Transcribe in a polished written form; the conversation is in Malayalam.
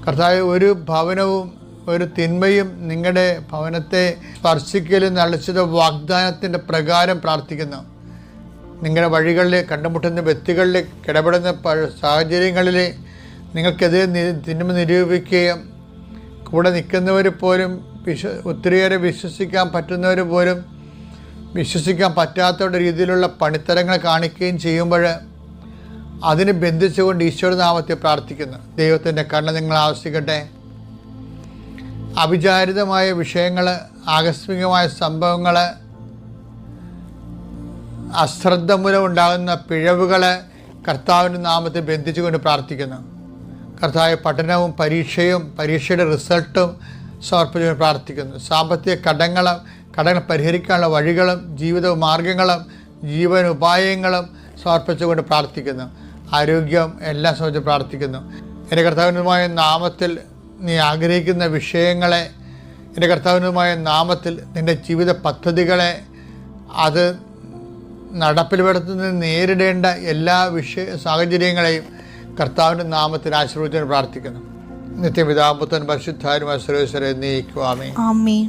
കർത്താവേ, ഒരു ഭവനവും ഒരു തിന്മയും നിങ്ങളുടെ ഭവനത്തെ സ്പർശിക്കലും നളിച്ചത് വാഗ്ദാനത്തിൻ്റെ പ്രകാരം പ്രാർത്ഥിക്കുന്നു. നിങ്ങളുടെ വഴികളിൽ കണ്ടുമുട്ടുന്ന വ്യക്തികളിൽ ഇടപെടുന്ന സാഹചര്യങ്ങളിൽ നിങ്ങൾക്കെതിരെ തിന്മ നിരൂപിക്കുകയും കൂടെ നിൽക്കുന്നവർ പോലും ഒത്തിരിയേറെ വിശ്വസിക്കാൻ പറ്റുന്നവർ പോലും വിശ്വസിക്കാൻ പറ്റാത്ത രീതിയിലുള്ള പണിത്തരങ്ങൾ കാണിക്കുകയും ചെയ്യുമ്പോൾ അതിന് ബന്ധിച്ചുകൊണ്ട് ഈശോയുടെ നാമത്തെ പ്രാർത്ഥിക്കുന്നു. ദൈവത്തിൻ്റെ കണ്ണ് നിങ്ങൾ ആവശ്യിക്കട്ടെ. അവിചാരിതമായ വിഷയങ്ങൾ, ആകസ്മികമായ സംഭവങ്ങൾ, അശ്രദ്ധ മൂലം ഉണ്ടാകുന്ന പിഴവുകൾ കർത്താവിൻ്റെ നാമത്തെ ബന്ധിച്ചുകൊണ്ട് പ്രാർത്ഥിക്കുന്നു. കർത്താവ് പഠനവും പരീക്ഷയുടെ റിസൾട്ടും സമർപ്പിച്ചുകൊണ്ട് പ്രാർത്ഥിക്കുന്നു. സാമ്പത്തിക കടങ്ങൾ പരിഹരിക്കാനുള്ള വഴികളും ജീവിത മാർഗങ്ങളും ജീവനുപായങ്ങളും സമർപ്പിച്ചുകൊണ്ട് പ്രാർത്ഥിക്കുന്നു. ആരോഗ്യം എല്ലാം സംബന്ധിച്ച് പ്രാർത്ഥിക്കുന്നു. എൻ്റെ കർത്താവിനുമായ നാമത്തിൽ നീ ആഗ്രഹിക്കുന്ന വിഷയങ്ങളെ, എൻ്റെ കർത്താവിനുമായ നാമത്തിൽ നിൻ്റെ ജീവിത പദ്ധതികളെ, അത് നടപ്പിൽ വരുത്തുന്നതിന് നേരിടേണ്ട എല്ലാ സാഹചര്യങ്ങളെയും കർത്താവിൻ്റെ നാമത്തിൽ ആശീർവദിച്ച് പ്രാർത്ഥിക്കുന്നു. നിത്യപിതാ പുത്രൻ പരിശുദ്ധാത്മാ സർവ്വേശ്വരൻ എന്നേക്കും ആമേൻ.